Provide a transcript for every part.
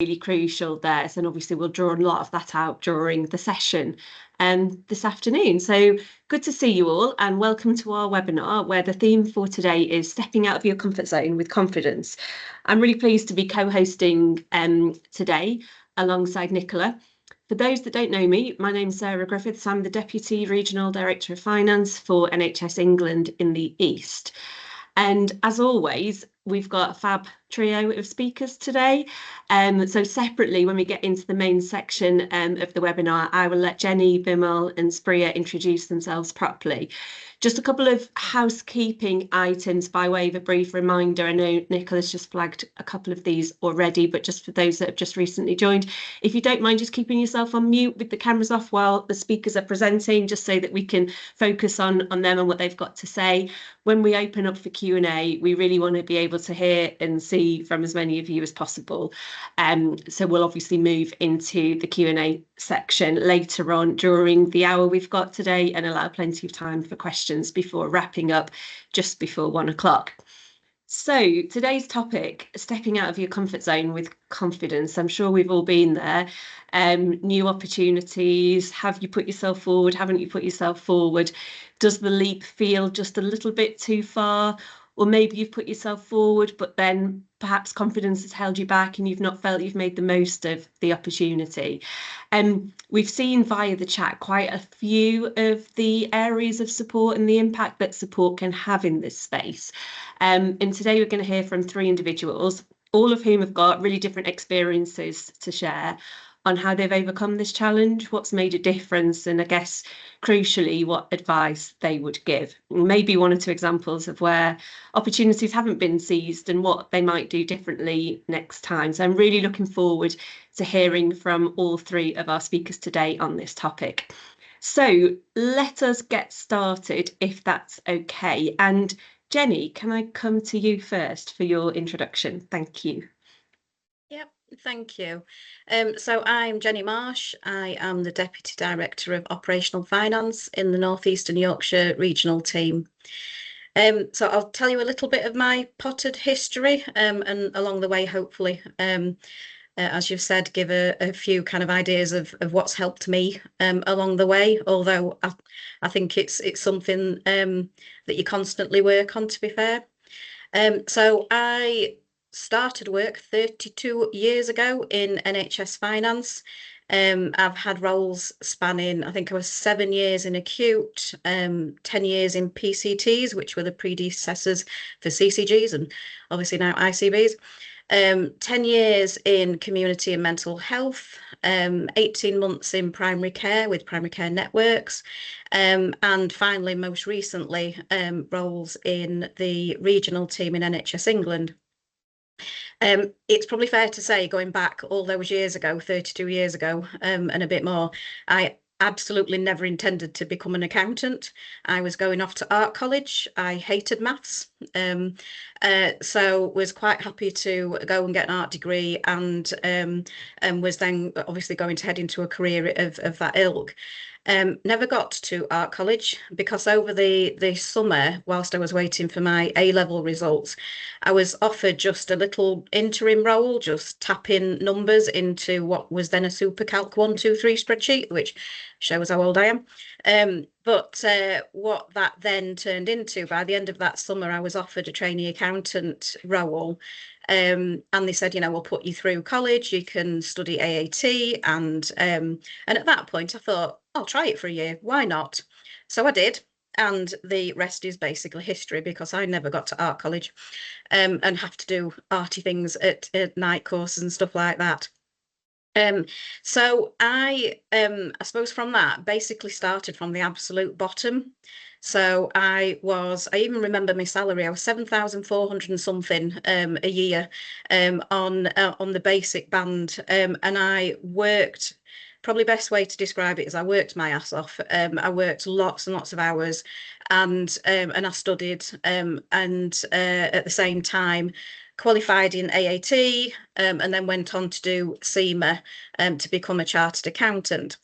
really crucial there. So obviously we'll draw a lot of that out during the session this afternoon. So good to see you all, and welcome to our webinar, where the theme for today is stepping out of your comfort zone with confidence. I'm really pleased to be co-hosting today alongside Nicola. For those that don't know me, my name's Sarah Griffiths. I'm the Deputy Regional Director of Finance for NHS England in the East. And as always, we've got a fab trio of speakers today. So separately, when we get into the main section of the webinar, I will let Jenny, Bimal and Spriha introduce themselves properly. Just a couple of housekeeping items by way of a brief reminder. I know Nicola's just flagged a couple of these already, but just for those that have just recently joined, if you don't mind just keeping yourself on mute with the cameras off while the speakers are presenting, just so that we can focus on them and what they've got to say. When we open up for Q&A, we really want to be able to hear and see from as many of you as possible. So we'll obviously move into the Q&A section later on during the hour we've got today, and allow plenty of time for questions before wrapping up just before 1 o'clock. So today's topic, stepping out of your comfort zone with confidence. I'm sure we've all been there. New opportunities. Have you put yourself forward? Haven't you put yourself forward? Does the leap feel just a little bit too far? Or maybe you've put yourself forward, but then perhaps confidence has held you back and you've not felt you've made the most of the opportunity. We've seen via the chat quite a few of the areas of support and the impact that support can have in this space. And today we're going to hear from 3 individuals, all of whom have got really different experiences to share on how they've overcome this challenge, what's made a difference, and I guess crucially what advice they would give. Maybe 1 or 2 examples of where opportunities haven't been seized and what they might do differently next time. So I'm really looking forward to hearing from all 3 of our speakers today on this topic. So let us get started, if that's okay. And Jenny, can I come to you first for your introduction? Thank you. Yep, thank you. So I'm Jenny Marsh. I am the Deputy Director of Operational Finance in the North Eastern Yorkshire regional team. So I'll tell you a little bit of my potted history, and along the way, hopefully, as you've said, give a few kind of ideas of what's helped me along the way, although I think it's something that you constantly work on, to be fair. So I started work 32 years ago in NHS finance. I've had roles spanning, I think I was 7 years in acute, 10 years in PCTs, which were the predecessors for CCGs and obviously now ICBs. 10 years in community and mental health, 18 months in primary care with primary care networks, and finally, most recently, roles in the regional team in NHS England. It's probably fair to say, going back all those years ago, 32 years ago, and a bit more, I absolutely never intended to become an accountant. I was going off to art college. I hated maths, so was quite happy to go and get an art degree, and was then obviously going to head into a career of that ilk. Never got to art college because over the summer, whilst I was waiting for my A-level results, I was offered just a little interim role, just tapping numbers into what was then a SuperCalc 1, 2, 3 spreadsheet, which shows how old I am. But what that then turned into, by the end of that summer, I was offered a trainee accountant role. And they said, you know, we'll put you through college, you can study AAT. And at that point, I thought, I'll try it for a year. Why not? So I did. And the rest is basically history, because I never got to art college and have to do arty things at night courses and stuff like that. So I suppose from that basically started from the absolute bottom. So I even remember my salary. I was 7,400 and something a year on the basic band, and I worked. Probably best way to describe it is I worked my ass off. I worked lots and lots of hours, and I studied, and at the same time qualified in AAT, and then went on to do SEMA to become a chartered accountant.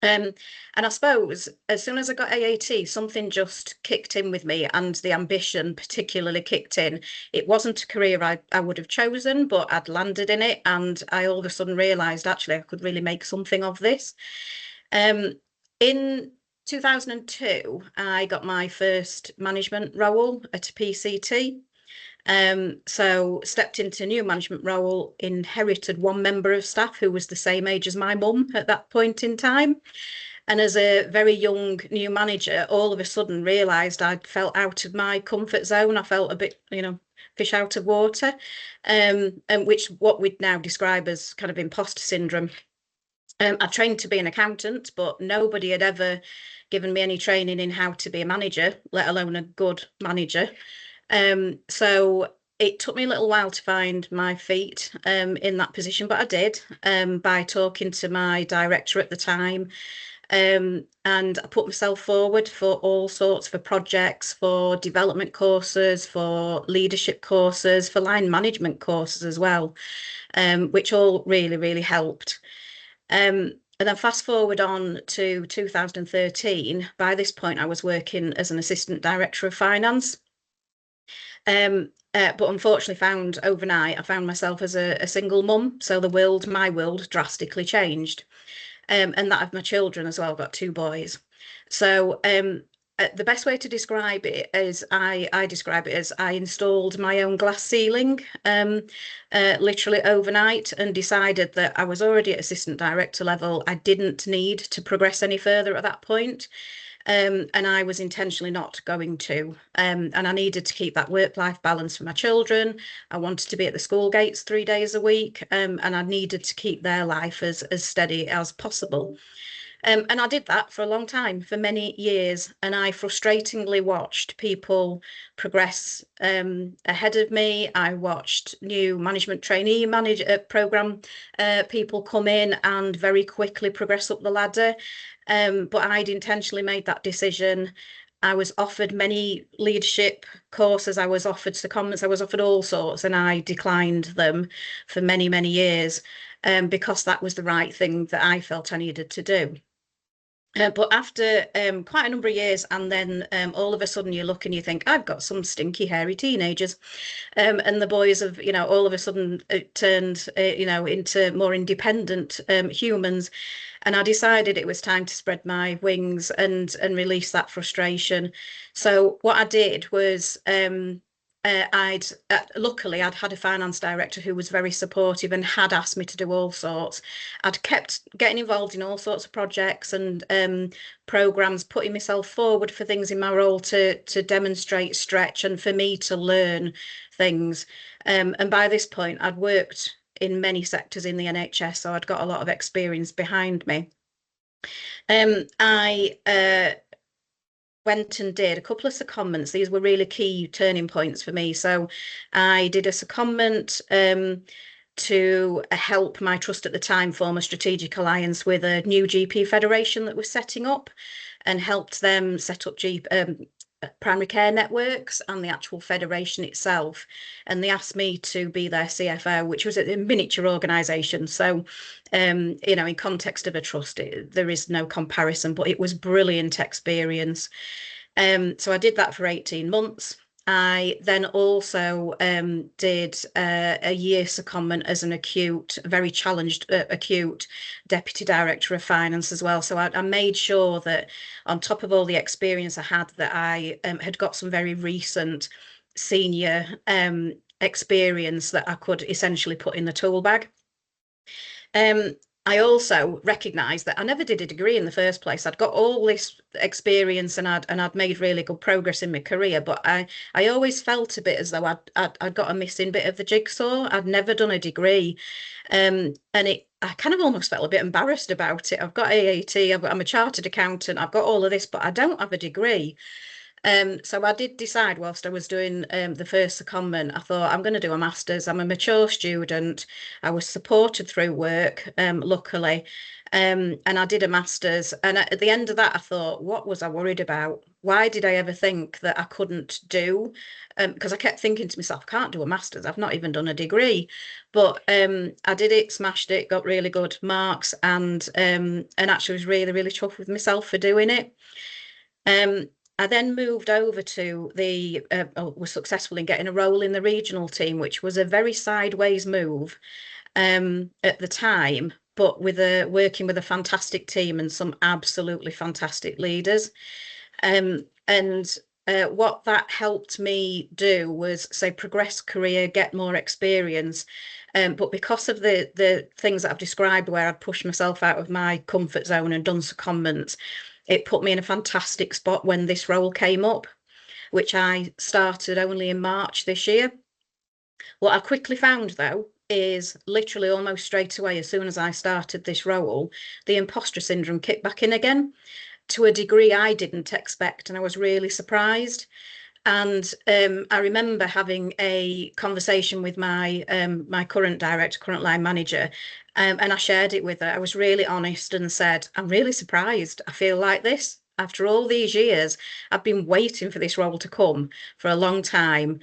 And I suppose as soon as I got AAT, something just kicked in with me, and the ambition particularly kicked in. It wasn't a career I would have chosen, but I'd landed in it, and I all of a sudden realised actually I could really make something of this. In 2002, I got my first management role at a PCT. So stepped into a new management role, inherited one member of staff who was the same age as my mum at that point in time. And as a very young new manager, all of a sudden realised I'd felt out of my comfort zone. I felt a bit, fish out of water, and which what we'd now describe as kind of imposter syndrome. I trained to be an accountant, but nobody had ever given me any training in how to be a manager, let alone a good manager. So it took me a little while to find my feet in that position, but I did by talking to my director at the time. And I put myself forward for all sorts of projects, for development courses, for leadership courses, for line management courses as well, which all really, really helped. And then fast forward on to 2013. By this point, I was working as an assistant director of finance. But unfortunately found overnight, I found myself as a single mum. So my world drastically changed. And that of my children as well. I've got two boys. So the best way to describe it is I describe it as I installed my own glass ceiling literally overnight, and decided that I was already at assistant director level. I didn't need to progress any further at that point. And I was intentionally not going to. And I needed to keep that work-life balance for my children. I wanted to be at the school gates 3 days a week, and I needed to keep their life as steady as possible. And I did that for a long time, for many years, and I frustratingly watched people progress ahead of me. I watched new management trainee program people come in and very quickly progress up the ladder. But I'd intentionally made that decision. I was offered many leadership courses. I was offered secondments. I was offered all sorts, and I declined them for many, many years because that was the right thing that I felt I needed to do. But after quite a number of years, and then all of a sudden you look and you think, I've got some stinky, hairy teenagers. And the boys have, all of a sudden turned, into more independent humans. And I decided it was time to spread my wings and release that frustration. So what I did was luckily I'd had a finance director who was very supportive and had asked me to do all sorts. I'd kept getting involved in all sorts of projects and programs, putting myself forward for things in my role to demonstrate stretch and for me to learn things. And by this point, I'd worked in many sectors in the NHS, so I'd got a lot of experience behind me. I went and did a couple of secondments. These were really key turning points for me. So I did a secondment to help my trust at the time form a strategic alliance with a new GP federation that was setting up, and helped them set up primary care networks and the actual federation itself. And they asked me to be their CFO, which was a miniature organisation. So, in context of a trust, there is no comparison, but it was brilliant experience. So I did that for 18 months. I then also did a year secondment as an very challenged acute deputy director of finance as well. So I made sure that on top of all the experience I had, that I had got some very recent senior experience that I could essentially put in the tool bag. I also recognised that I never did a degree in the first place. I'd got all this experience and I'd made really good progress in my career, but I always felt a bit as though I'd got a missing bit of the jigsaw. I'd never done a degree, and I kind of almost felt a bit embarrassed about it. I've got AAT, I'm a chartered accountant, I've got all of this, but I don't have a degree. So I did decide whilst I was doing the first secondment, I thought I'm going to do a master's. I'm a mature student. I was supported through work, luckily, and I did a master's. And at the end of that, I thought, what was I worried about? why did I ever think that I couldn't do? Because I kept thinking to myself, I can't do a master's. I've not even done a degree, but I did it, smashed it, got really good marks, and actually was really, really tough with myself for doing it. I then moved over to was successful in getting a role in the regional team, which was a very sideways move at the time, but working with a fantastic team and some absolutely fantastic leaders. And what that helped me do was, say, progress career, get more experience. But because of the things that I've described, where I'd pushed myself out of my comfort zone and done secondments, it put me in a fantastic spot when this role came up, which I started only in March this year. What I quickly found, though, is literally almost straight away, as soon as I started this role, the imposter syndrome kicked back in again to a degree I didn't expect, and I was really surprised. And I remember having a conversation with my current director, current line manager, and I shared it with her. I was really honest and said, I'm really surprised. I feel like this. After all these years, I've been waiting for this role to come for a long time.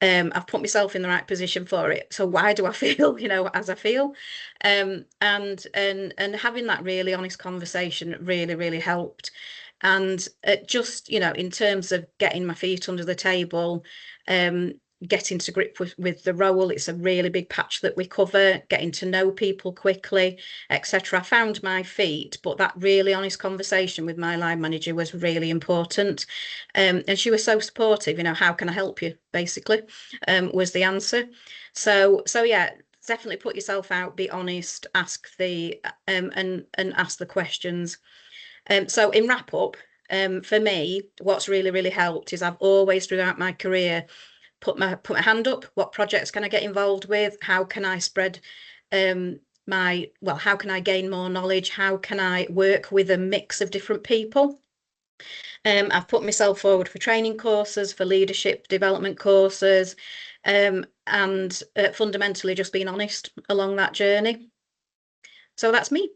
I've put myself in the right position for it. So why do I feel, as I feel? And having that really honest conversation really, really helped. And just, in terms of getting my feet under the table, getting to grip with the role, it's a really big patch that we cover, getting to know people quickly, etc. I found my feet, but that really honest conversation with my line manager was really important. And she was so supportive, how can I help you, basically, was the answer. So yeah, definitely put yourself out, be honest, ask and ask the questions. So in wrap up, for me, what's really, really helped is I've always throughout my career put my hand up. What projects can I get involved with? How can I spread how can I gain more knowledge? How can I work with a mix of different people? I've put myself forward for training courses, for leadership development courses, and fundamentally just being honest along that journey. So that's me.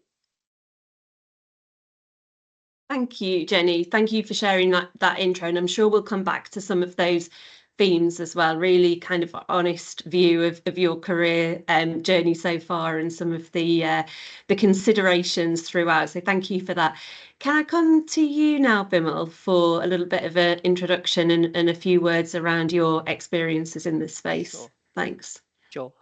Thank you, Jenny. Thank you for sharing that intro, and I'm sure we'll come back to some of those themes as well. Really kind of honest view of your career journey so far, and some of the considerations throughout. So thank you for that. Can I come to you now, Bimal, for a little bit of an introduction and a few words around your experiences in this space? Sure. Thanks. Sure.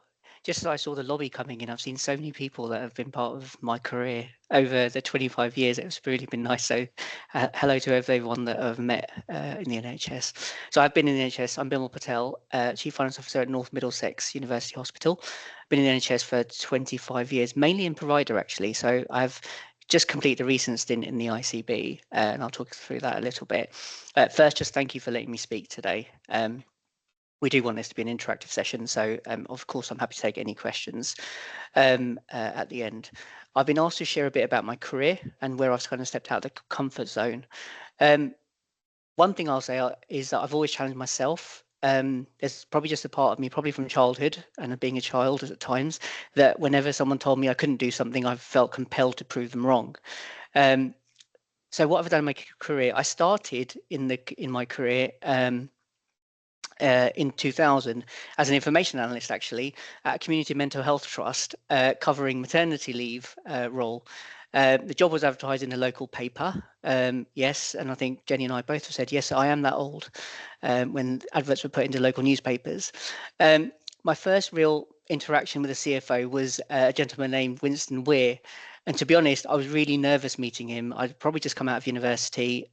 Just as I saw the lobby coming in, I've seen so many people that have been part of my career over the 25 years. It's really been nice. So hello to everyone that I've met in the NHS. So I've been in the NHS. I'm Bimal Patel, Chief Finance Officer at North Middlesex University Hospital. Been in the NHS for 25 years, mainly in provider, actually. So I've just completed a recent stint in the ICB, and I'll talk through that a little bit. First, just thank you for letting me speak today. We do want this to be an interactive session, so of course I'm happy to take any questions at the end. I've been asked to share a bit about my career and where I've kind of stepped out of the comfort zone. One thing I'll say is that I've always challenged myself. There's probably just a part of me, probably from childhood and being a child at times, that whenever someone told me I couldn't do something, I felt compelled to prove them wrong. So what I've done in my career, I started in my career in 2000 as an information analyst, actually, at a community mental health trust covering maternity leave role. The job was advertised in a local paper. Yes, and I think Jenny and I both have said, yes, I am that old, when adverts were put into local newspapers. My first real interaction with the CFO was a gentleman named Winston Weir. And to be honest, I was really nervous meeting him. I'd probably just come out of university,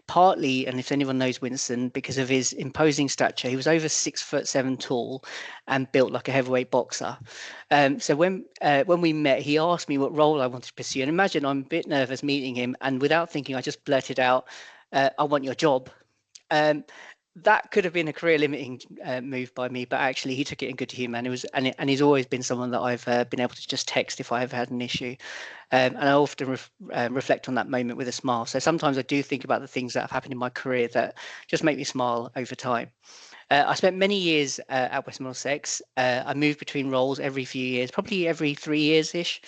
partly, and if anyone knows Winston, because of his imposing stature. He was over 6'7" tall and built like a heavyweight boxer. So when we met, he asked me what role I wanted to pursue. And imagine I'm a bit nervous meeting him, and without thinking, I just blurted out, I want your job. That could have been a career-limiting move by me, but actually he took it in good humour, and he's always been someone that I've been able to just text if I ever had an issue, and I often reflect on that moment with a smile. So sometimes I do think about the things that have happened in my career that just make me smile over time. I spent many years at West Middlesex. I moved between roles every few years, probably every 3 years-ish,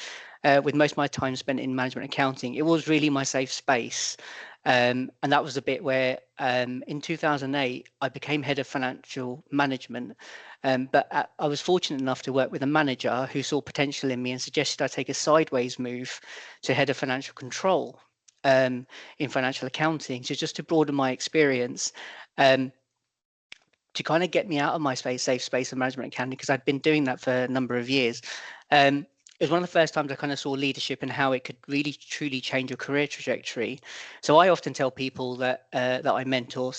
with most of my time spent in management accounting. It was really my safe space. And that was a bit where in 2008, I became head of financial management. But I was fortunate enough to work with a manager who saw potential in me and suggested I take a sideways move to head of financial control in financial accounting. So just to broaden my experience, to kind of get me out of my safe space of management accounting, because I'd been doing that for a number of years. It was one of the first times I kind of saw leadership and how it could really truly change your career trajectory. So I often tell people that that I mentor,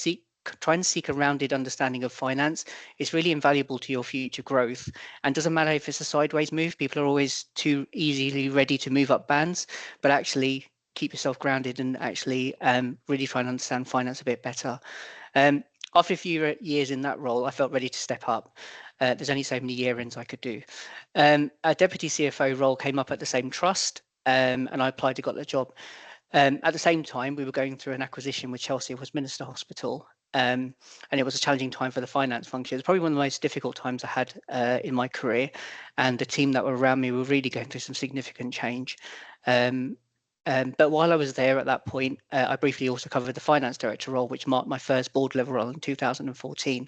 try and seek a rounded understanding of finance. It's really invaluable to your future growth. And doesn't matter if it's a sideways move, people are always too easily ready to move up bands, but actually keep yourself grounded and actually really try and understand finance a bit better. After a few years in that role, I felt ready to step up. There's only so many year ends I could do. A deputy CFO role came up at the same trust, and I applied and got the job. At the same time, we were going through an acquisition with Chelsea Westminster Hospital, and it was a challenging time for the finance function. It was probably one of the most difficult times I had in my career, and the team that were around me were really going through some significant change. But while I was there at that point, I briefly also covered the finance director role, which marked my first board level role in 2014.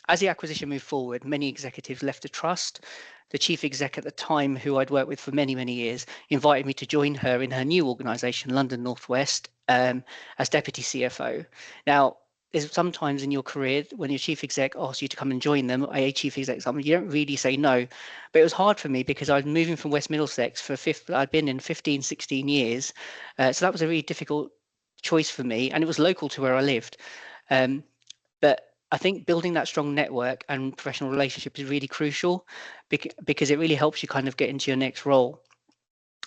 As the acquisition moved forward, many executives left the trust. The chief exec at the time, who I'd worked with for many, many years, invited me to join her in her new organisation, London Northwest, as deputy CFO. Now, there's sometimes in your career when your chief exec asks you to come and join them, a chief exec, something you don't really say no. But it was hard for me because I was moving from West Middlesex I'd been in 15, 16 years. So that was a really difficult choice for me, and it was local to where I lived. But I think building that strong network and professional relationship is really crucial because it really helps you kind of get into your next role.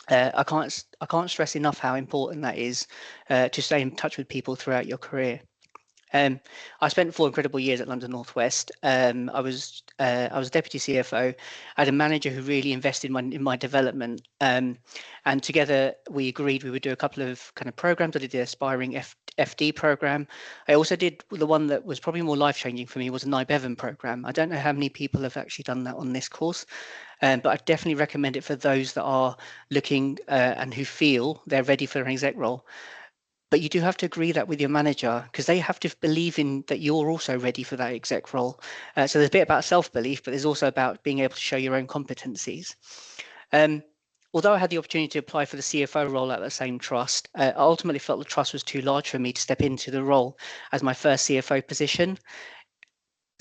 I can't stress enough how important that is to stay in touch with people throughout your career. I spent 4 incredible years at London Northwest. I was deputy CFO. I had a manager who really invested in my development, and together we agreed we would do a couple of kind of programs. I did the Aspiring FD program. I also did the one that was probably more life-changing for me, was a NIBEVAN program. I don't know how many people have actually done that on this course, but I definitely recommend it for those that are looking and who feel they're ready for an exec role. But you do have to agree that with your manager, because they have to believe in that you're also ready for that exec role. So there's a bit about self-belief, but there's also about being able to show your own competencies. Although I had the opportunity to apply for the CFO role at the same trust, I ultimately felt the trust was too large for me to step into the role as my first CFO position.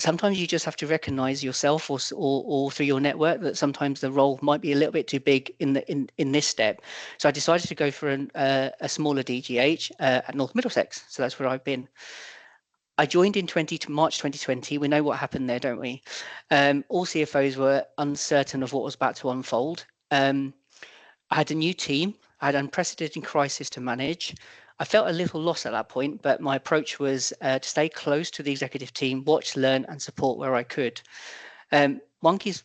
Sometimes you just have to recognize yourself or through your network that sometimes the role might be a little bit too big in this step. So I decided to go for a smaller DGH at North Middlesex. So that's where I've been. I joined in March 2020. We know what happened there, don't we? All CFOs were uncertain of what was about to unfold. I had a new team. I had an unprecedented crisis to manage. I felt a little lost at that point, but my approach was to stay close to the executive team, watch, learn, and support where I could. One piece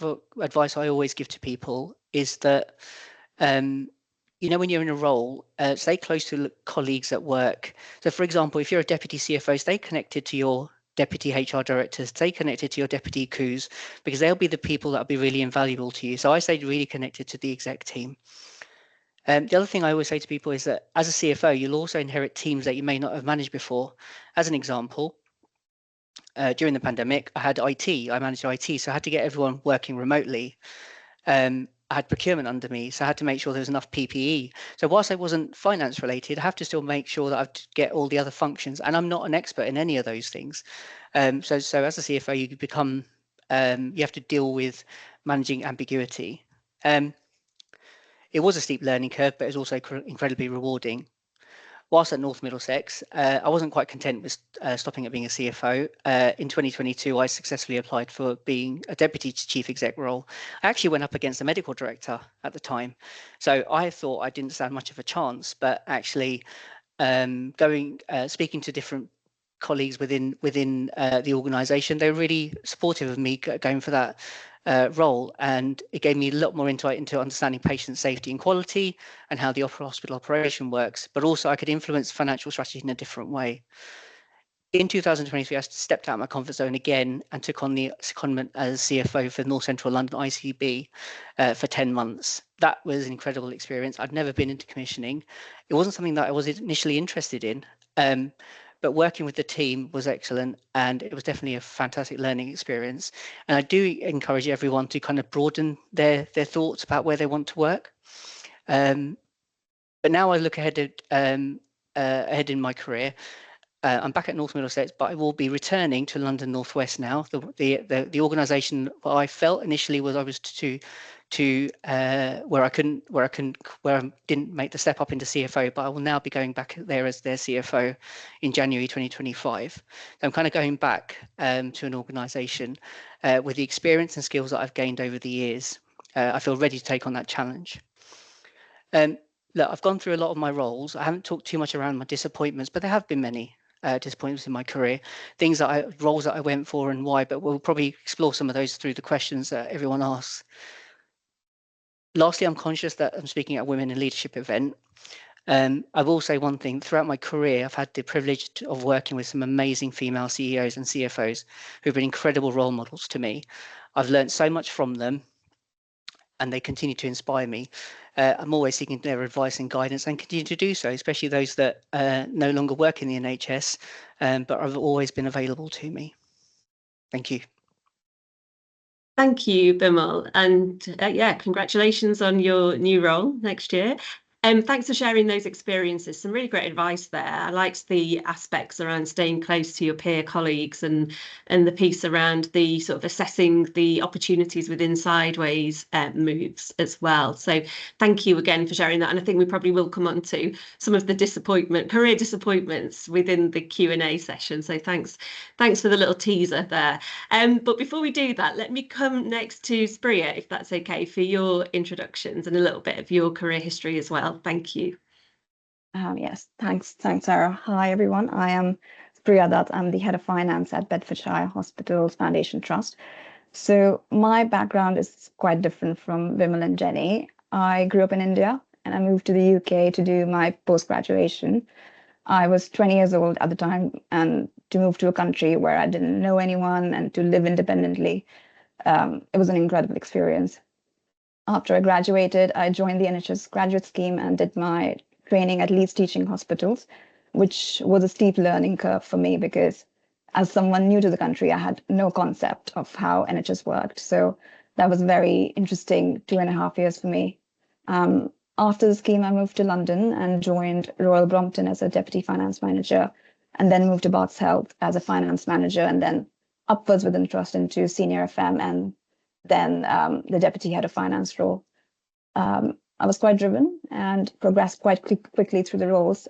of advice I always give to people is that, when you're in a role, stay close to colleagues at work. So, for example, if you're a deputy CFO, stay connected to your deputy HR directors, stay connected to your deputy COOs, because they'll be the people that will be really invaluable to you. So I stayed really connected to the exec team. The other thing I always say to people is that as a CFO, you'll also inherit teams that you may not have managed before. As an example, during the pandemic, I managed IT, so I had to get everyone working remotely. I had procurement under me, so I had to make sure there was enough PPE. So whilst I wasn't finance related, I have to still make sure that I get all the other functions, and I'm not an expert in any of those things. So as a CFO, you become, you have to deal with managing ambiguity. It was a steep learning curve, but it was also incredibly rewarding. Whilst at North Middlesex, I wasn't quite content with stopping at being a CFO. In 2022, I successfully applied for being a deputy chief exec role. I actually went up against the medical director at the time. So I thought I didn't stand much of a chance, but actually speaking to different colleagues within the organisation, they were really supportive of me going for that role, and it gave me a lot more insight into understanding patient safety and quality and how the hospital operation works, but also I could influence financial strategy in a different way. In 2023, I stepped out of my comfort zone again and took on the secondment as CFO for North Central London ICB for 10 months. That was an incredible experience. I'd never been into commissioning. It wasn't something that I was initially interested in, but working with the team was excellent, and it was definitely a fantastic learning experience. And I do encourage everyone to kind of broaden their thoughts about where they want to work. But now I look ahead in my career. I'm back at North Middlesex, but I will be returning to London Northwest now. The organisation I felt initially was I was where I didn't make the step up into CFO, but I will now be going back there as their CFO in January 2025. I'm kind of going back to an organisation with the experience and skills that I've gained over the years. I feel ready to take on that challenge. Look, I've gone through a lot of my roles. I haven't talked too much around my disappointments, but there have been many disappointments in my career, roles that I went for and why, but we'll probably explore some of those through the questions that everyone asks. Lastly, I'm conscious that I'm speaking at a Women in Leadership event. I will say one thing, throughout my career, I've had the privilege of working with some amazing female CEOs and CFOs who've been incredible role models to me. I've learned so much from them, and they continue to inspire me. I'm always seeking their advice and guidance and continue to do so, especially those that no longer work in the NHS, but have always been available to me. Thank you. Thank you, Bimal. And yeah, congratulations on your new role next year. Thanks for sharing those experiences. Some really great advice there. I liked the aspects around staying close to your peer colleagues and the piece around the sort of assessing the opportunities within sideways moves as well. So thank you again for sharing that. And I think we probably will come on to some of the career disappointments within the Q&A session. So thanks for the little teaser there. But before we do that, let me come next to Spriha, if that's okay, for your introductions and a little bit of your career history as well. Thank you. Yes, thanks, Sarah. Hi, everyone. I am Spriha Dutt. I'm the head of finance at Bedfordshire Hospitals Foundation Trust. So my background is quite different from Bimal and Jenny. I grew up in India and I moved to the UK to do my post-graduation. I was 20 years old at the time, and to move to a country where I didn't know anyone and to live independently, it was an incredible experience. After I graduated, I joined the NHS graduate scheme and did my training at Leeds Teaching Hospitals, which was a steep learning curve for me because as someone new to the country, I had no concept of how NHS worked. So that was very interesting 2.5 years for me. After the scheme, I moved to London and joined Royal Brompton as a deputy finance manager, and then moved to Barts Health as a finance manager, and then upwards within trust into senior FM, and then the deputy head of finance role. I was quite driven and progressed quite quickly through the roles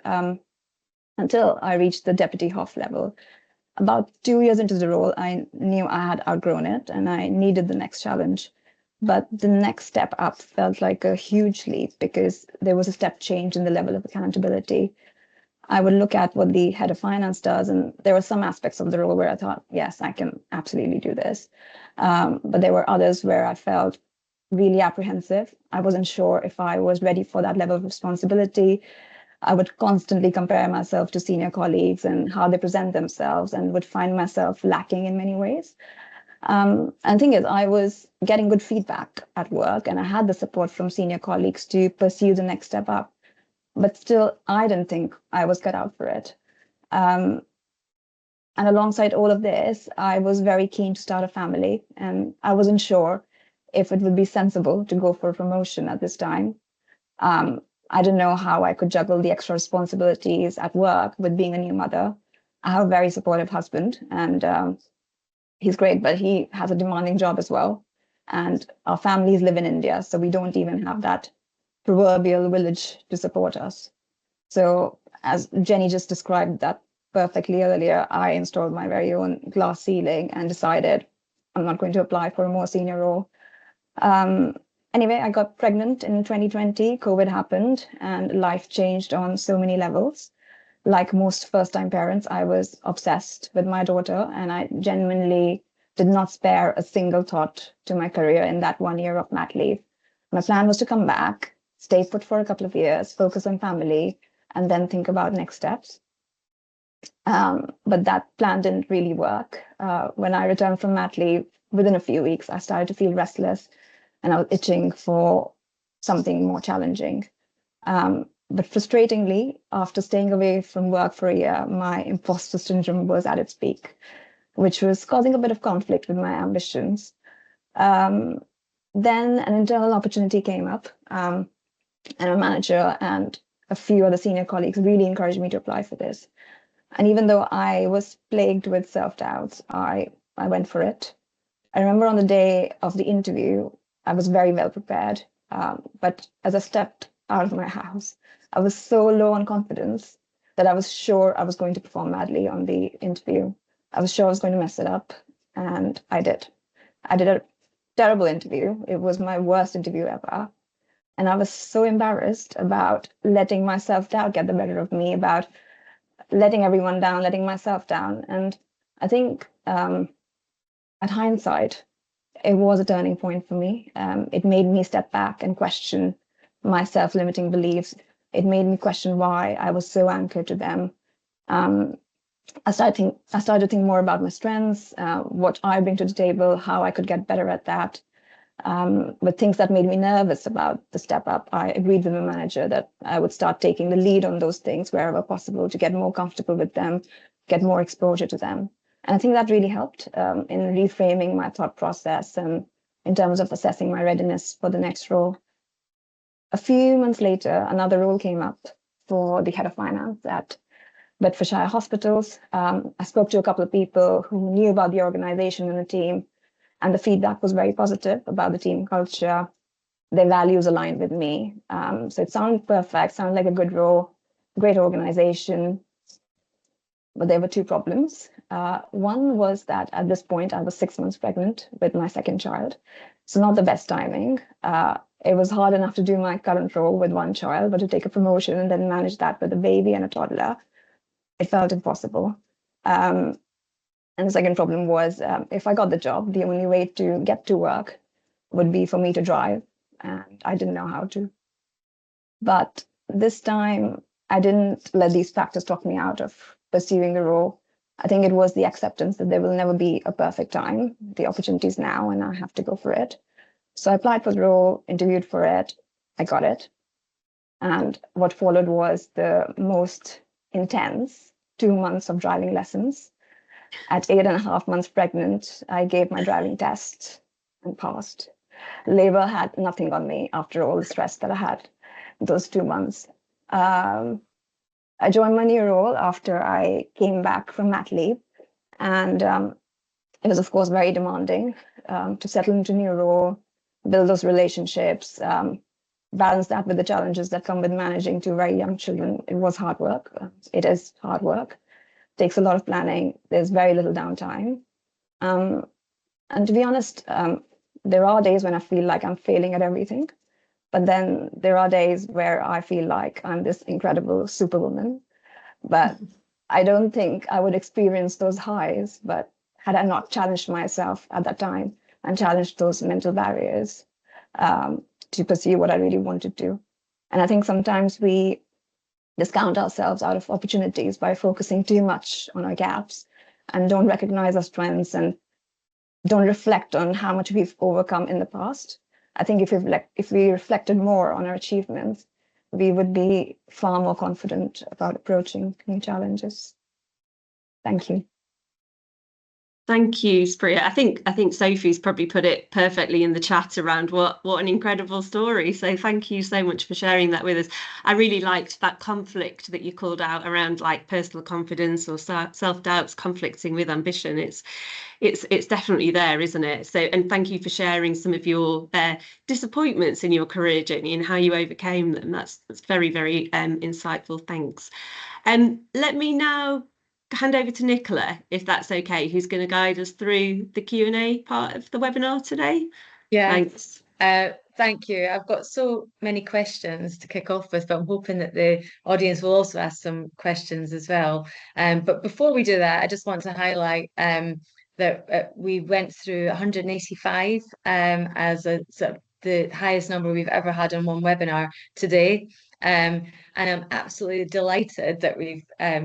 until I reached the deputy HOF level. About 2 years into the role, I knew I had outgrown it and I needed the next challenge. But the next step up felt like a huge leap because there was a step change in the level of accountability. I would look at what the head of finance does, and there were some aspects of the role where I thought, yes, I can absolutely do this. But there were others where I felt really apprehensive. I wasn't sure if I was ready for that level of responsibility. I would constantly compare myself to senior colleagues and how they present themselves, and would find myself lacking in many ways. And the thing is, I was getting good feedback at work and I had the support from senior colleagues to pursue the next step up. But still, I didn't think I was cut out for it. And alongside all of this, I was very keen to start a family, and I wasn't sure if it would be sensible to go for a promotion at this time. I didn't know how I could juggle the extra responsibilities at work with being a new mother. I have a very supportive husband, and he's great, but he has a demanding job as well. And our families live in India, so we don't even have that proverbial village to support us. So as Jenny just described that perfectly earlier, I installed my very own glass ceiling and decided I'm not going to apply for a more senior role. Anyway, I got pregnant in 2020, COVID happened, and life changed on so many levels. Like most first-time parents, I was obsessed with my daughter, and I genuinely did not spare a single thought to my career in that 1 year of mat leave. My plan was to come back, stay put for a couple of years, focus on family, and then think about next steps. But that plan didn't really work. When I returned from mat leave, within a few weeks, I started to feel restless and I was itching for something more challenging. But frustratingly, after staying away from work for a year, my imposter syndrome was at its peak, which was causing a bit of conflict with my ambitions. Then an internal opportunity came up, and my manager and a few other senior colleagues really encouraged me to apply for this. And even though I was plagued with self-doubts, I went for it. I remember on the day of the interview, I was very well prepared. But as I stepped out of my house, I was so low on confidence that I was sure I was going to perform badly on the interview. I was sure I was going to mess it up. And I did. I did a terrible interview. It was my worst interview ever. And I was so embarrassed about letting my self-doubt get the better of me, about letting everyone down, letting myself down. And I think at hindsight, it was a turning point for me. It made me step back and question my self-limiting beliefs. It made me question why I was so anchored to them. I started to think more about my strengths, what I bring to the table, how I could get better at that. But things that made me nervous about the step up, I agreed with my manager that I would start taking the lead on those things wherever possible to get more comfortable with them, get more exposure to them. And I think that really helped in reframing my thought process and in terms of assessing my readiness for the next role. A few months later, another role came up for the head of finance at Bedfordshire Hospitals. I spoke to a couple of people who knew about the organization and the team, and the feedback was very positive about the team culture. Their values aligned with me. So it sounded perfect, sounded like a good role, great organization. But there were two problems. One was that at this point, I was 6 months pregnant with my second child. So not the best timing. It was hard enough to do my current role with one child, but to take a promotion and then manage that with a baby and a toddler, it felt impossible. And the second problem was if I got the job, the only way to get to work would be for me to drive, and I didn't know how to. But this time, I didn't let these factors talk me out of pursuing the role. I think it was the acceptance that there will never be a perfect time. The opportunity is now, and I have to go for it. So I applied for the role, interviewed for it, I got it. And what followed was the most intense 2 months of driving lessons. At 8.5 months pregnant, I gave my driving test and passed. Labor had nothing on me after all the stress that I had those 2 months. I joined my new role after I came back from mat leave, and it was, of course, very demanding to settle into a new role, build those relationships, balance that with the challenges that come with managing two very young children. It was hard work. It is hard work. It takes a lot of planning. There's very little downtime. And to be honest, there are days when I feel like I'm failing at everything. But then there are days where I feel like I'm this incredible superwoman. But I don't think I would experience those highs, but had I not challenged myself at that time and challenged those mental barriers to pursue what I really wanted to. And I think sometimes we discount ourselves out of opportunities by focusing too much on our gaps and don't recognize our strengths and don't reflect on how much we've overcome in the past. I think if we reflected more on our achievements, we would be far more confident about approaching new challenges. Thank you. Thank you, Spriha. I think Sophie's probably put it perfectly in the chat around what an incredible story. So thank you so much for sharing that with us. I really liked that conflict that you called out around like personal confidence or self-doubts conflicting with ambition. It's definitely there, isn't it? So, and thank you for sharing some of your disappointments in your career journey and how you overcame them. That's very, very insightful. Thanks. Let me now hand over to Nicola, if that's okay, who's going to guide us through the Q&A part of the webinar today. Yeah, thanks. Thank you. I've got so many questions to kick off with, but I'm hoping that the audience will also ask some questions as well. But before we do that, I just want to highlight that we went through 185 as a sort of the highest number we've ever had in one webinar today. And I'm absolutely delighted that we've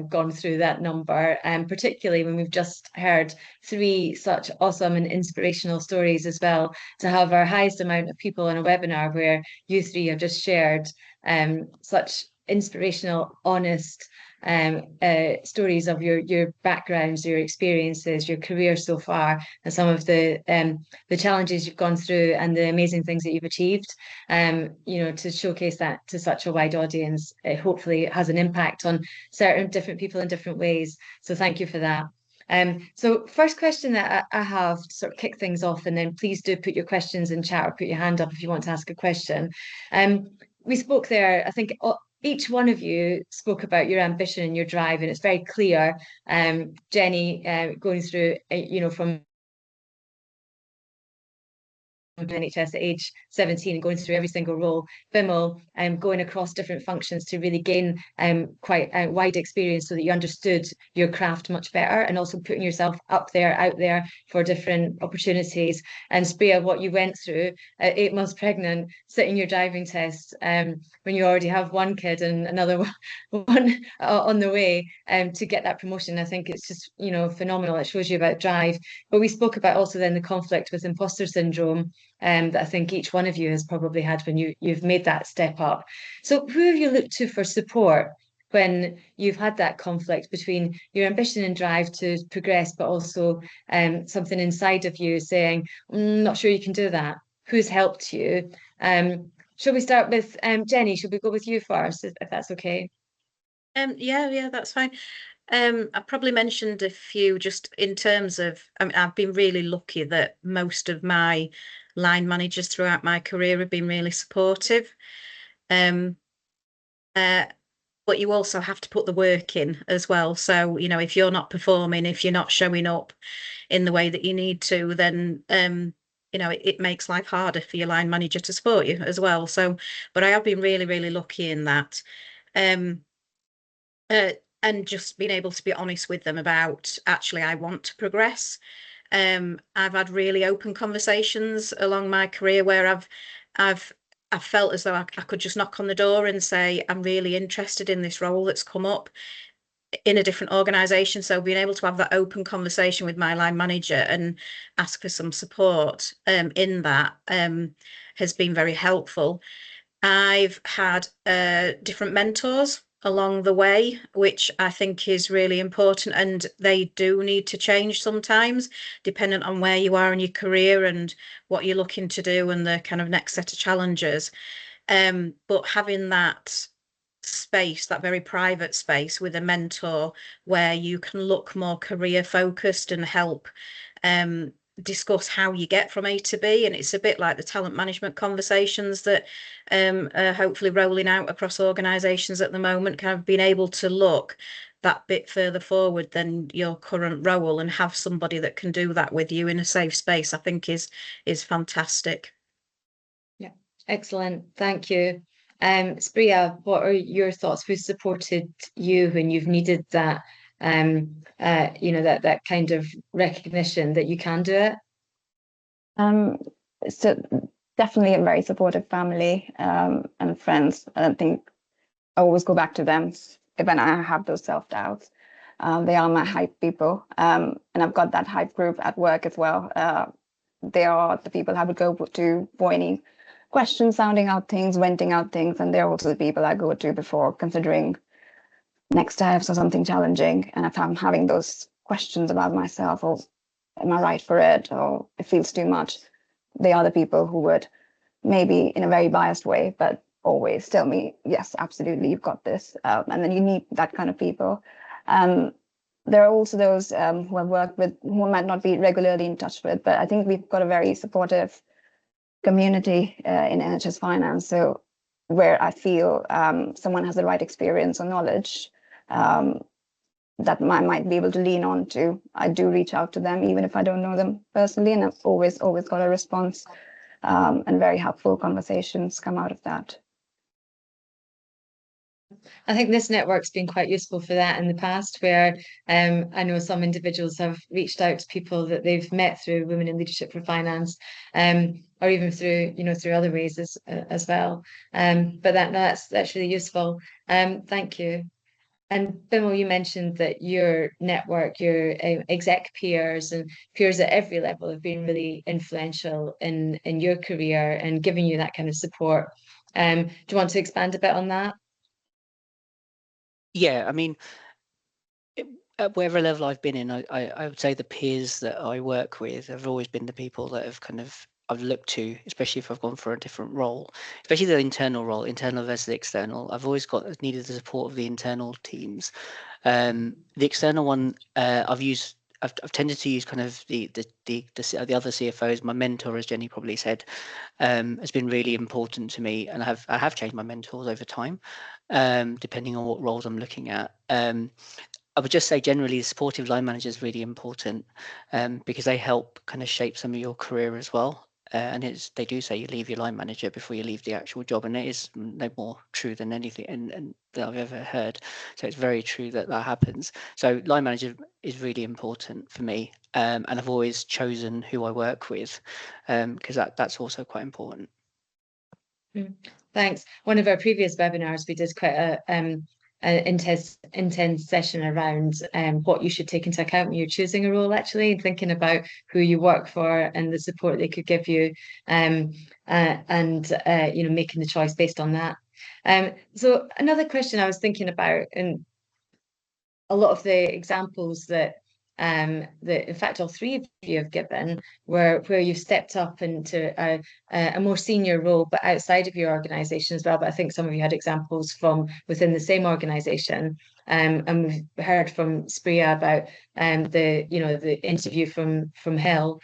gone through that number, particularly when we've just heard 3 such awesome and inspirational stories as well, to have our highest amount of people in a webinar where you 3 have just shared such inspirational, honest stories of your backgrounds, your experiences, your career so far, and some of the challenges you've gone through and the amazing things that you've achieved. You know, to showcase that to such a wide audience, it hopefully has an impact on certain different people in different ways. So thank you for that. So first question that I have to sort of kick things off, and then please do put your questions in chat or put your hand up if you want to ask a question. We spoke there, I think each one of you spoke about your ambition and your drive, and it's very clear. Jenny going through, you know, from NHS at age 17 and going through every single role. Bimal going across different functions to really gain quite a wide experience so that you understood your craft much better, and also putting yourself out there for different opportunities. And Spriha, what you went through at 8 months pregnant, sitting your driving test when you already have one kid and another one on the way to get that promotion. I think it's just, you know, phenomenal. It shows you about drive. But we spoke about also then the conflict with imposter syndrome that I think each one of you has probably had when you've made that step up. So who have you looked to for support when you've had that conflict between your ambition and drive to progress, but also something inside of you saying, not sure you can do that? Who's helped you? Shall we start with Jenny? Should we go with you first, if that's okay? Yeah, that's fine. I probably mentioned a few just in terms of, I mean, I've been really lucky that most of my line managers throughout my career have been really supportive. But you also have to put the work in as well. So, you know, if you're not performing, if you're not showing up in the way that you need to, then, you know, it makes life harder for your line manager to support you as well. So, but I have been really, really lucky in that. And just being able to be honest with them about, actually, I want to progress. I've had really open conversations along my career where I've felt as though I could just knock on the door and say, I'm really interested in this role that's come up in a different organisation. So being able to have that open conversation with my line manager and ask for some support in that has been very helpful. I've had different mentors along the way, which I think is really important, and they do need to change sometimes dependent on where you are in your career and what you're looking to do and the kind of next set of challenges. But having that space, that very private space with a mentor where you can look more career focused and help discuss how you get from A to B. And it's a bit like the talent management conversations that are hopefully rolling out across organisations at the moment, kind of being able to look that bit further forward than your current role and have somebody that can do that with you in a safe space, I think is fantastic. Yeah, excellent. Thank you. Spriha, what are your thoughts? Who supported you when you've needed that you know, that kind of recognition that you can do it? So definitely a very supportive family and friends. I think I always go back to them when I have those self-doubts. They are my hype people, and I've got that hype group at work as well. They are the people I would go to for any questions, sounding out things, venting out things, and they're also the people I go to before considering next steps or something challenging. And if I'm having those questions about myself, or am I right for it, or it feels too much, they are the people who would, maybe in a very biased way, but always tell me, yes, absolutely, you've got this. And then you need that kind of people. There are also those who I've worked with who I might not be regularly in touch with, but I think we've got a very supportive community in NHS Finance. So where I feel someone has the right experience or knowledge that I might be able to lean on to, I do reach out to them, even if I don't know them personally, and I've always got a response, and very helpful conversations come out of that. I think this network's been quite useful for that in the past, where I know some individuals have reached out to people that they've met through Women in Leadership for Finance, or even through, through other ways as well. But that's really useful. Thank you. And Bimal, you mentioned that your network, your exec peers and peers at every level have been really influential in your career and giving you that kind of support. Do you want to expand a bit on that? Yeah, I mean, at whatever level I've been in, I would say the peers that I work with have always been the people that have I've looked to, especially if I've gone for a different role, especially the internal role, internal versus external. I've always needed the support of the internal teams. The external one, I've tended to use kind of the other CFOs. My mentor, as Jenny probably said, has been really important to me, and I have changed my mentors over time, depending on what roles I'm looking at. I would just say generally, the supportive line manager is really important, because they help kind of shape some of your career as well. And they do say you leave your line manager before you leave the actual job, and it is no more true than anything and that I've ever heard. So it's very true that happens. So line manager is really important for me, and I've always chosen who I work with, because that's also quite important. Thanks. One of our previous webinars, we did quite an intense session around what you should take into account when you're choosing a role, actually, and thinking about who you work for and the support they could give you, and making the choice based on that. So another question I was thinking about, and a lot of the examples that in fact all three of you have given where you've stepped up into a more senior role, but outside of your organisation as well. But I think some of you had examples from within the same organisation, and we've heard from Spriha about the interview from hell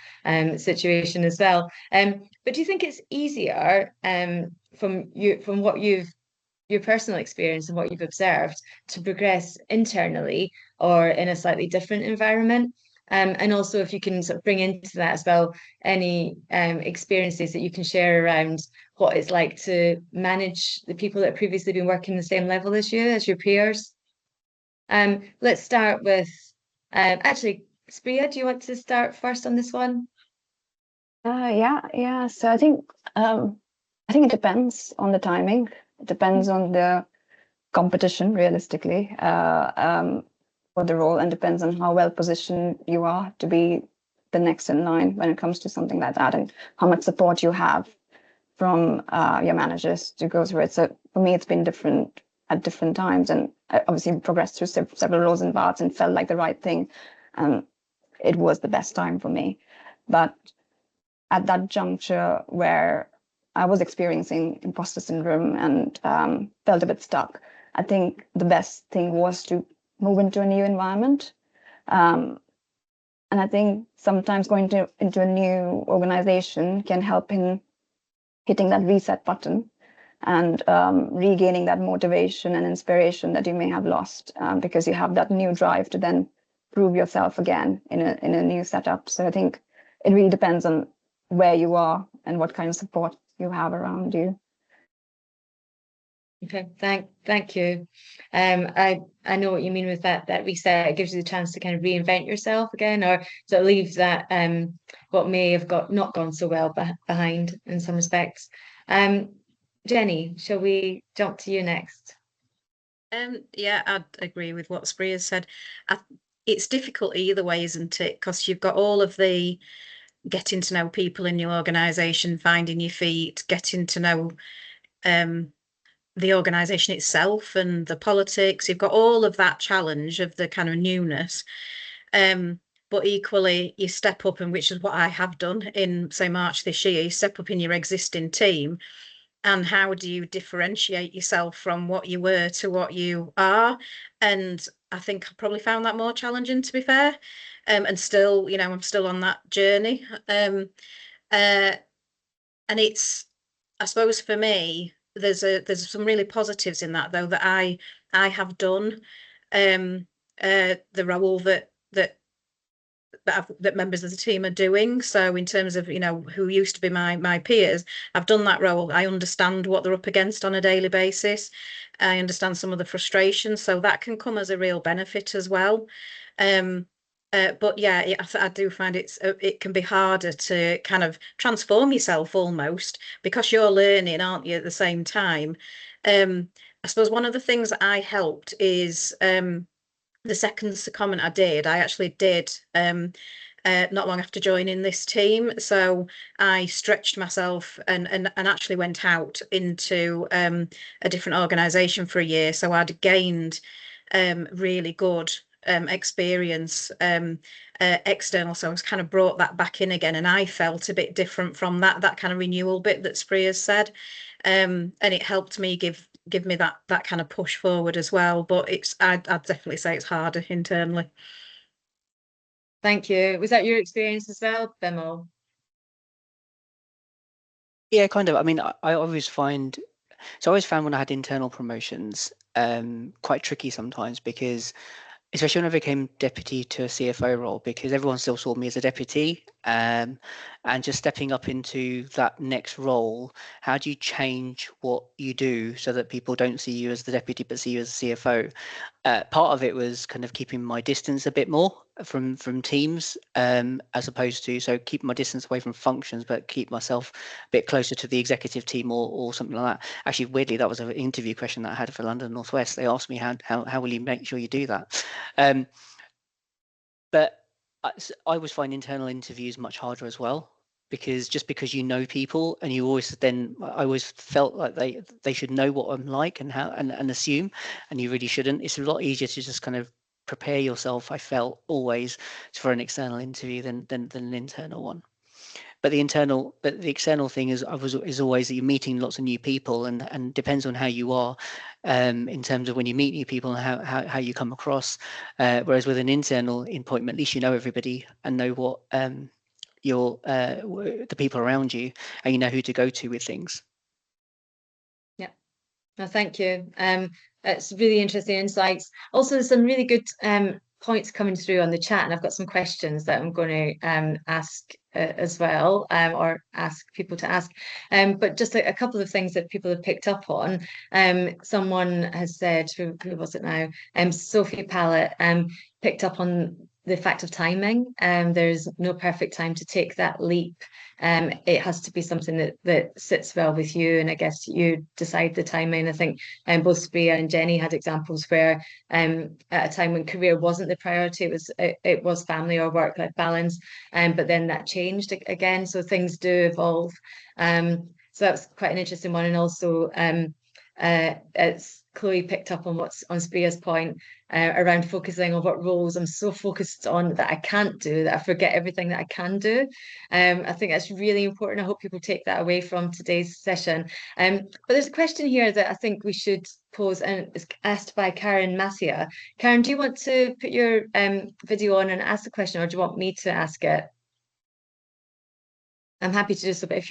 situation as well. But do you think it's easier from what your personal experience and what you've observed to progress internally or in a slightly different environment? And also, if you can sort of bring into that as well any experiences that you can share around what it's like to manage the people that have previously been working the same level as you, as your peers. Let's start with actually, Spriha, do you want to start first on this one? Yeah. So I think it depends on the timing. It depends on the competition, realistically, for the role, and depends on how well positioned you are to be the next in line when it comes to something like that, and how much support you have from your managers to go through it. So for me, it's been different at different times, and I obviously progressed through several roles and paths and felt like the right thing, and it was the best time for me. But at that juncture where I was experiencing imposter syndrome and felt a bit stuck, I think the best thing was to move into a new environment. And I think sometimes going into a new organization can help in hitting that reset button and regaining that motivation and inspiration that you may have lost, because you have that new drive to then prove yourself again in a new setup. So I think it really depends on where you are and what kind of support you have around you. Okay, thank you. I know what you mean with that reset. It gives you the chance to kind of reinvent yourself again, or to leave that what may have not gone so well behind in some respects. Jenny, shall we jump to you next? Yeah, I'd agree with what Spriha said. It's difficult either way, isn't it? Because you've got all of the getting to know people in your organisation, finding your feet, getting to know the organisation itself and the politics. You've got all of that challenge of the kind of newness. But equally, you step up, and which is what I have done in, say, March this year, you step up in your existing team. And how do you differentiate yourself from what you were to what you are? And I think I probably found that more challenging, to be fair. And still, I'm still on that journey. And it's, I suppose for me, there's some really positives in that, though, that I have done the role that members of the team are doing. So in terms of, who used to be my peers, I've done that role. I understand what they're up against on a daily basis. I understand some of the frustrations, so that can come as a real benefit as well. But yeah, I do find it can be harder to kind of transform yourself almost because you're learning, aren't you, at the same time. I suppose one of the things that I helped is the second secondment I did, I actually did not long after joining this team. So I stretched myself and actually went out into a different organisation for a year. So I'd gained really good experience external. So I was kind of brought that back in again, and I felt a bit different from that kind of renewal bit that Spriha said. And it helped me give me that kind of push forward as well. But I'd definitely say it's harder internally. Thank you. Was that your experience as well, Bimal? Yeah, kind of. I mean, I always find, so I always found when I had internal promotions, quite tricky sometimes because, especially when I became deputy to a CFO role, because everyone still saw me as a deputy, and just stepping up into that next role, how do you change what you do so that people don't see you as the deputy but see you as a CFO? Part of it was kind of keeping my distance a bit more from teams, as opposed to, so keep my distance away from functions, but keep myself a bit closer to the executive team or something like that. Actually, weirdly, that was an interview question that I had for London Northwest. They asked me how will you make sure you do that? But I always find internal interviews much harder as well, because just because you know people and you always then, I always felt like they should know what I'm like and how and assume, and you really shouldn't. It's a lot easier to just kind of prepare yourself, I felt, always for an external interview than an internal one. But the external thing is always that you're meeting lots of new people, and depends on how you are, in terms of when you meet new people and how you come across. Whereas with an internal appointment, at least you know everybody and know what the people around you, and you know who to go to with things. Yeah. No, thank you. It's really interesting insights. Also, there's some really good points coming through on the chat, and I've got some questions that I'm going to ask as well, or ask people to ask. But just a couple of things that people have picked up on. Someone has said, who was it now? Sophie Pallet picked up on the fact of timing. There's no perfect time to take that leap. It has to be something that sits well with you, and I guess you decide the timing. I think both Spriha and Jenny had examples where at a time when career wasn't the priority, it was family or work-life balance, but then that changed again. So things do evolve. So that's quite an interesting one. And also it's Chloe picked up on what's on Spriha's point around focusing on what roles I'm so focused on that I can't do, that I forget everything that I can do. I think that's really important. I hope people take that away from today's session. But there's a question here that I think we should pose, and it's asked by Karen Massia. Karen, do you want to put your video on and ask the question, or do you want me to ask it? I'm happy to do so, but if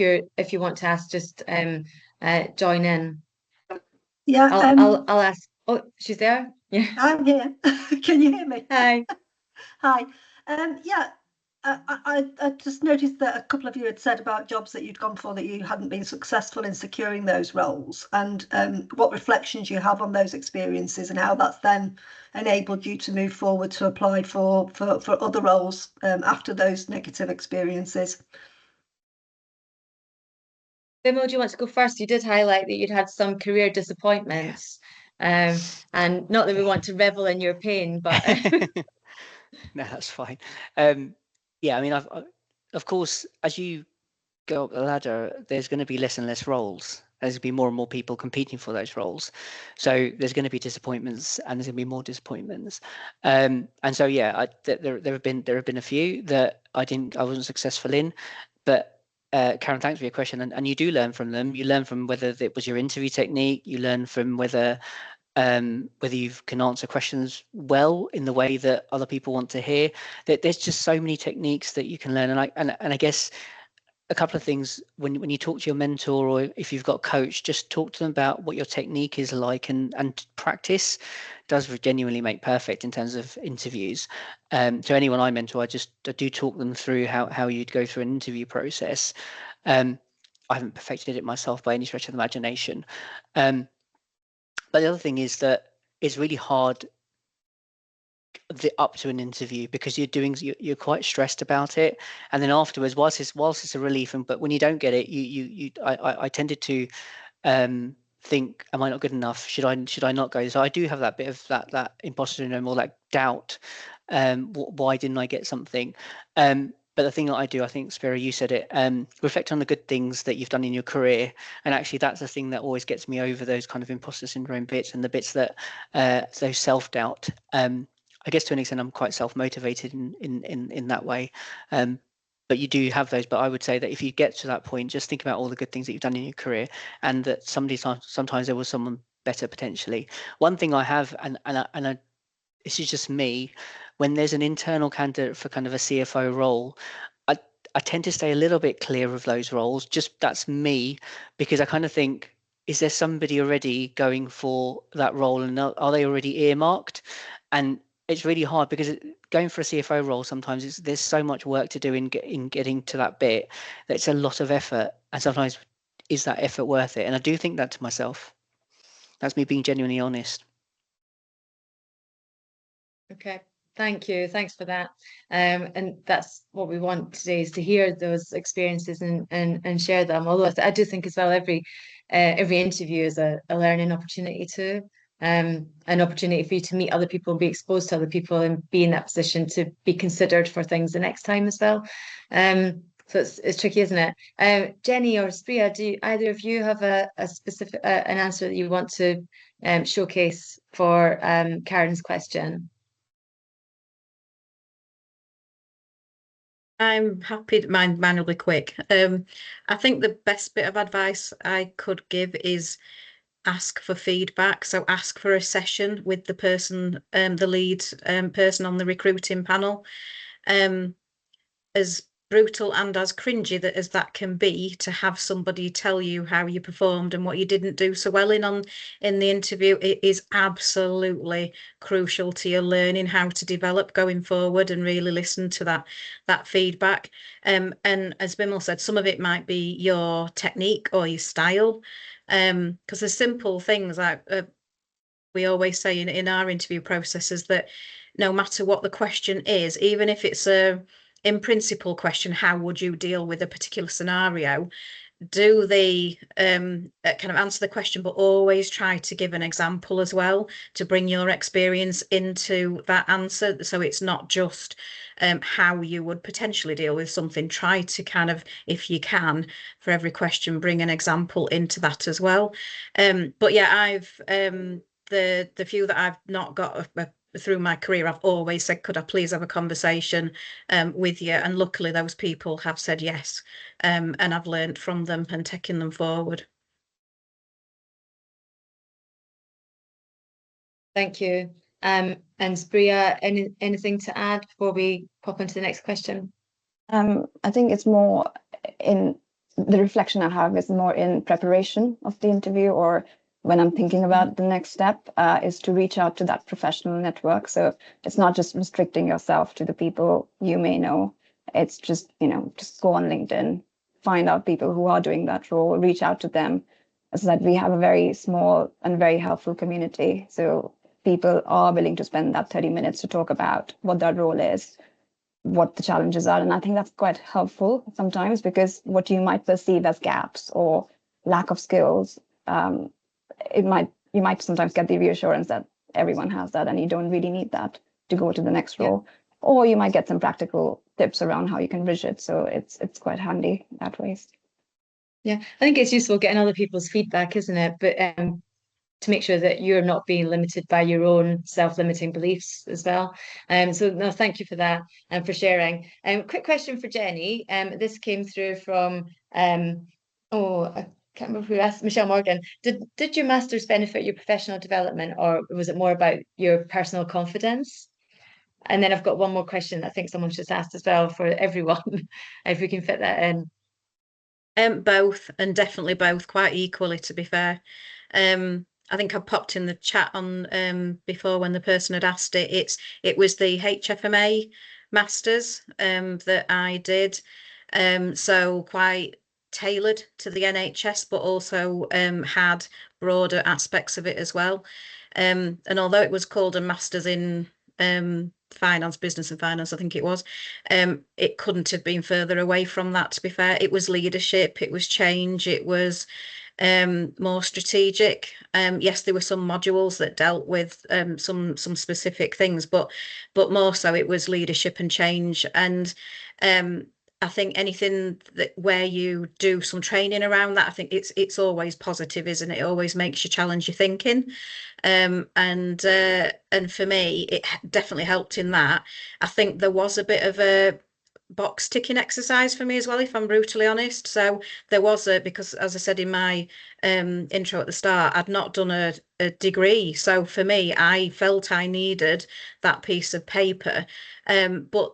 you want to ask, just join in. Yeah, I'll ask. Oh, she's there. Yeah, I'm here. Can you hear me? hi. Hi. Yeah, I just noticed that a couple of you had said about jobs that you'd gone for that you hadn't been successful in securing those roles, and what reflections you have on those experiences and how that's then enabled you to move forward to apply for other roles after those negative experiences. Bimal, do you want to go first? You did highlight that you'd had some career disappointments, and not that we want to revel in your pain, but No, that's fine. Yeah, I mean, of course, as you go up the ladder, there's going to be less and less roles. There's going to be more and more people competing for those roles. So there's going to be disappointments, and there's going to be more disappointments. And so, yeah, there have been a few that I wasn't successful in, but Karen, thanks for your question. And you do learn from them. You learn from whether it was your interview technique. You learn from whether you can answer questions well in the way that other people want to hear. There's just so many techniques that you can learn. And I guess a couple of things when you talk to your mentor, or if you've got a coach, just talk to them about what your technique is like, and practice does genuinely make perfect in terms of interviews. So anyone I mentor, I do talk them through how you'd go through an interview process. I haven't perfected it myself by any stretch of the imagination. But the other thing is that it's really hard up to an interview, because you're quite stressed about it, and then afterwards, whilst it's a relief, but when you don't get it, I tended to think, am I not good enough? Should I not go? So I do have that bit of that imposter syndrome, or that doubt. Why didn't I get something? But the thing that I do, I think, Spriha, you said it, reflect on the good things that you've done in your career. And actually, that's the thing that always gets me over those kind of imposter syndrome bits, and the bits that, those self-doubt. I guess to an extent, I'm quite self-motivated in that way. But you do have those. But I would say that if you get to that point, just think about all the good things that you've done in your career, and that sometimes there was someone better potentially. One thing I have, and this is just me, when there's an internal candidate for kind of a CFO role, I tend to stay a little bit clear of those roles. Just that's me, because I kind of think, is there somebody already going for that role, and are they already earmarked? And it's really hard, because going for a CFO role, sometimes there's so much work to do in getting to that bit that it's a lot of effort, and sometimes is that effort worth it? And I do think that to myself. That's me being genuinely honest. Okay, thank you. Thanks for that. And that's what we want today, is to hear those experiences and share them. Although I do think as well, every interview is a learning opportunity too. An opportunity for you to meet other people, be exposed to other people, and be in that position to be considered for things the next time as well. So it's tricky, isn't it? Jenny or Spriha, do either of you have a specific an answer that you want to showcase for Karen's question? I'm happy that mine will be quick. I think the best bit of advice I could give is ask for feedback. So ask for a session with the person, the lead person on the recruiting panel. As brutal and as cringy as that can be, to have somebody tell you how you performed and what you didn't do so well in the interview, it is absolutely crucial to your learning how to develop going forward, and really listen to that feedback. And as Bimal said, some of it might be your technique or your style, because the simple things like we always say in our interview processes, that no matter what the question is, even if it's a in principle question, how would you deal with a particular scenario, do the kind of answer the question, but always try to give an example as well, to bring your experience into that answer. So it's not just how you would potentially deal with something. Try to kind of, if you can, for every question, bring an example into that as well. But yeah, I've the few that I've not got through my career, I've always said, could I please have a conversation with you? And luckily those people have said yes, and I've learned from them and taken them forward. Thank you. And Spriha, anything to add before we pop into the next question? I think it's more in the reflection I have is more in preparation of the interview, or when I'm thinking about the next step, is to reach out to that professional network. So it's not just restricting yourself to the people you may know. It's just, just go on LinkedIn, find out people who are doing that role, reach out to them. As I said, we have a very small and very helpful community. So people are willing to spend that 30 minutes to talk about what that role is, what the challenges are. And I think that's quite helpful sometimes, because what you might perceive as gaps or lack of skills, you might sometimes get the reassurance that everyone has that and you don't really need that to go to the next role. Or you might get some practical tips around how you can bridge it. So it's quite handy that way. Yeah, I think it's useful getting other people's feedback, isn't it? But to make sure that you're not being limited by your own self-limiting beliefs as well. So no, thank you for that and for sharing. Quick question for Jenny. This came through from I can't remember who asked, Michelle Morgan. Did your master's benefit your professional development, or was it more about your personal confidence? And then I've got one more question I think someone's just asked as well for everyone, if we can fit that in. Both, and definitely both, quite equally, to be fair. I think I popped in the chat on before when the person had asked it. It was the HFMA masters that I did, so quite tailored to the NHS, but also had broader aspects of it as well. And although it was called a masters in finance, business and finance, I think it was, it couldn't have been further away from that, to be fair. It was leadership, it was change, it was more strategic. Yes, there were some modules that dealt with some specific things, but more so it was leadership and change. And I think anything that where you do some training around that, I think it's always positive, isn't it? It always makes you challenge your thinking. And for me, it definitely helped in that. I think there was a bit of a box ticking exercise for me as well, if I'm brutally honest. So there was because as I said in my intro at the start, I'd not done a degree. So for me, I felt I needed that piece of paper. But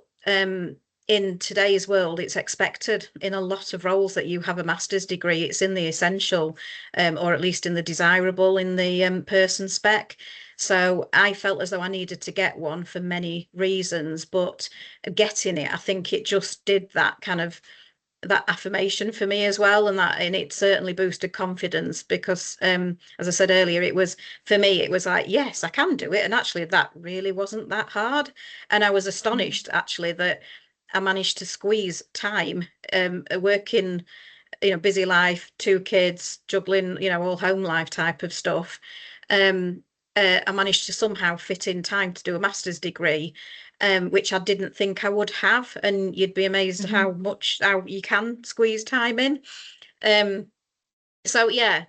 in today's world, it's expected in a lot of roles that you have a master's degree. It's in the essential, or at least in the desirable in the person spec. So I felt as though I needed to get one for many reasons, but getting it, I think it just did that kind of that affirmation for me as well, and it certainly boosted confidence because as I said earlier, it was for me, it was like, yes, I can do it, and actually that really wasn't that hard. And I was astonished actually that I managed to squeeze time, working, busy life, 2 kids, juggling, all home life type of stuff. I managed to somehow fit in time to do a master's degree, which I didn't think I would have. And you'd be amazed how you can squeeze time in. So yeah,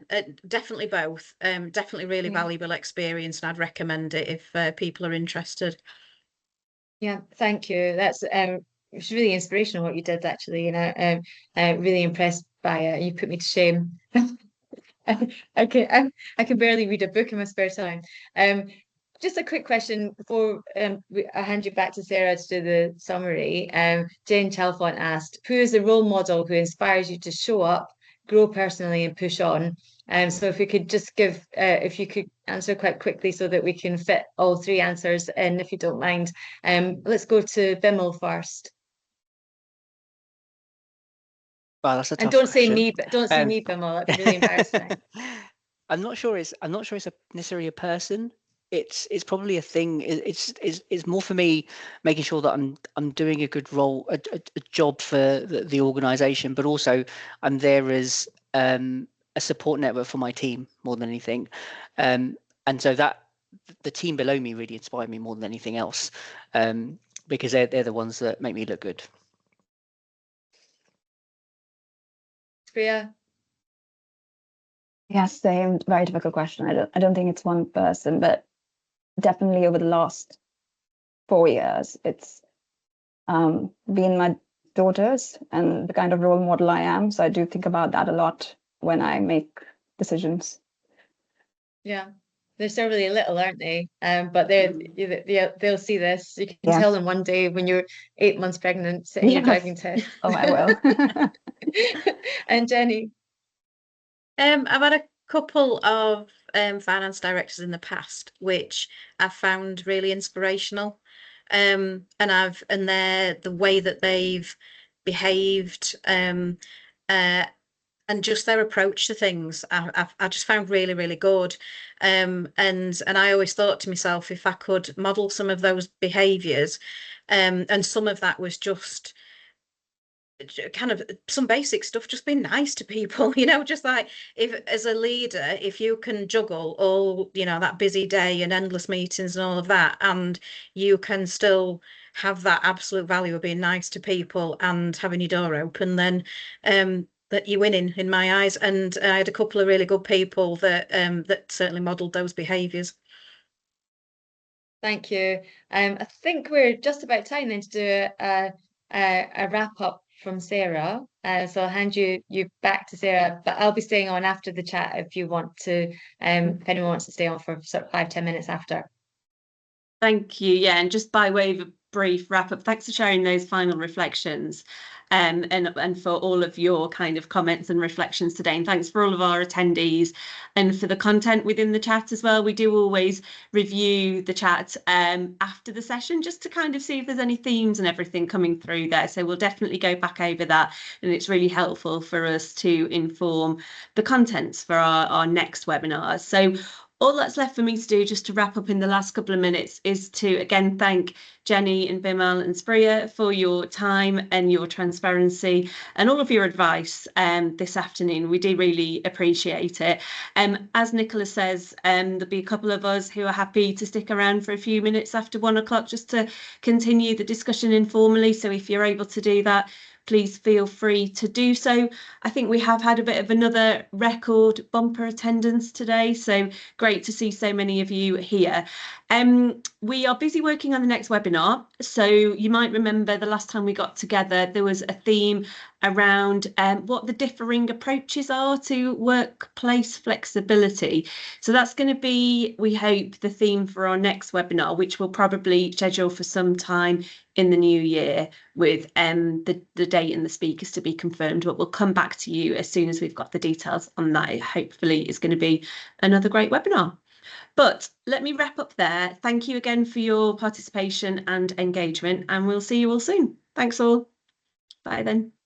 definitely both. Definitely really valuable experience, and I'd recommend it if people are interested. Yeah, thank you. That's it's really inspirational what you did actually, and I'm really impressed by it. You put me to shame. I can barely read a book in my spare time. Just a quick question before I hand you back to Sarah to do the summary. Jane Chalfont asked, who is the role model who inspires you to show up, grow personally and push on? So if we could just give, if you could answer quite quickly so that we can fit all 3 answers in, if you don't mind. Let's go to Bimal first. Well, that's a tough And don't say question. me, but don't say me, Bimal. That's really embarrassing. I'm not sure it's necessarily a person. It's probably a thing. It's more for me making sure that I'm doing a good role, a job for the organisation, but also I'm there as a support network for my team more than anything. And so that the team below me really inspire me more than anything else, because they're the ones that make me look good. Spriha? Yes, same. Very difficult question. I don't think it's one person, but definitely over the last 4 years, it's been my daughters and the kind of role model I am. So I do think about that a lot when I make decisions. Yeah, they're still really little, aren't they? But they'll see this. You can tell them one day when you're 8 months pregnant, sitting your driving test. Oh, I will. And Jenny? I've had a couple of finance directors in the past, which I've found really inspirational. And the way that they've behaved, and just their approach to things, I just found really, really good. And I always thought to myself, if I could model some of those behaviours, and some of that was just kind of some basic stuff, just being nice to people, just like, if as a leader, if you can juggle all, that busy day and endless meetings and all of that, and you can still have that absolute value of being nice to people and having your door open, then that you're winning in my eyes. And I had a couple of really good people that certainly modelled those behaviours. Thank you. I think we're just about time then to do a wrap up from Sarah. So I'll hand you back to Sarah, but I'll be staying on after the chat if you want to, if anyone wants to stay on for sort of 5-10 minutes after. Thank you. Yeah, and just by way of a brief wrap up, thanks for sharing those final reflections, and for all of your kind of comments and reflections today, and thanks for all of our attendees and for the content within the chat as well. We do always review the chat after the session just to kind of see if there's any themes and everything coming through there, so we'll definitely go back over that, and it's really helpful for us to inform the contents for our next webinars. So all that's left for me to do, just to wrap up in the last couple of minutes, is to again thank Jenny and Bimal and Spriha for your time and your transparency and all of your advice this afternoon. We do really appreciate it. As Nicola says, there'll be a couple of us who are happy to stick around for a few minutes after 1 o'clock just to continue the discussion informally. So if you're able to do that, please feel free to do so. I think we have had a bit of another record bumper attendance today, so great to see so many of you here. We are busy working on the next webinar, so you might remember the last time we got together there was a theme around what the differing approaches are to workplace flexibility. So that's going to be, we hope, the theme for our next webinar, which we'll probably schedule for some time in the new year, with the date and the speakers to be confirmed, but we'll come back to you as soon as we've got the details on that. It hopefully is going to be another great webinar. But let me wrap up there. Thank you again for your participation and engagement, and we'll see you all soon. Thanks all. Bye then.